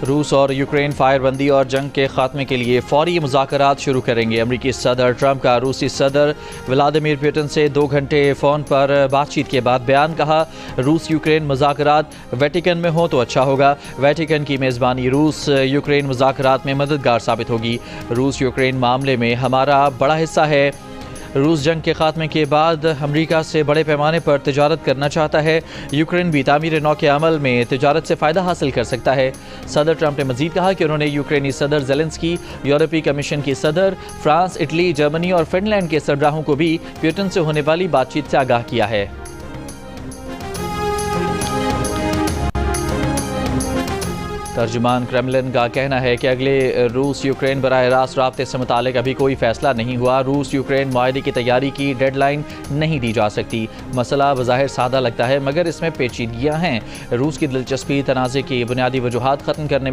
रूस और यूक्रेन फायरबंदी और जंग के खात्मे के लिए फौरी मुज़ाकरात शुरू करेंगे। अमरीकी सदर ट्रंप का रूसी सदर व्लादिमीर पुतिन से 2 घंटे फ़ोन पर बातचीत के बाद बयान। कहा, रूस यूक्रेन मुज़ाकरात वेटिकन में हो तो अच्छा होगा। वेटिकन की मेज़बानी रूस यूक्रेन मुज़ाकरात में मददगार साबित होगी। रूस यूक्रेन मामले में हमारा बड़ा हिस्सा है। रूस जंग के खात्मे के बाद अमरीका से बड़े पैमाने पर तिजारत करना चाहता है। यूक्रेन भी तामीर नौ के अमल में तिजारत से फ़ायदा हासिल कर सकता है। सदर ट्रंप ने मज़ीद कहा कि उन्होंने यूक्रेनी सदर ज़ेलेंस्की, यूरोपीय कमीशन की सदर, फ्रांस, इटली, जर्मनी और फिनलैंड के सरबराहों को भी पुतिन से होने वाली बातचीत से आगाह किया है। तर्जुमान क्रेमलिन का कहना है कि अगले रूस यूक्रेन बराह रास्त राब्ते से मुतालिक अभी कोई फैसला नहीं हुआ। रूस यूक्रेन मुआहदे की तैयारी की डेडलाइन नहीं दी जा सकती। मसला बज़ाहिर सादा लगता है मगर इसमें पेचीदगियाँ हैं। रूस की दिलचस्पी तनाज़े की बुनियादी वजूहात ख़त्म करने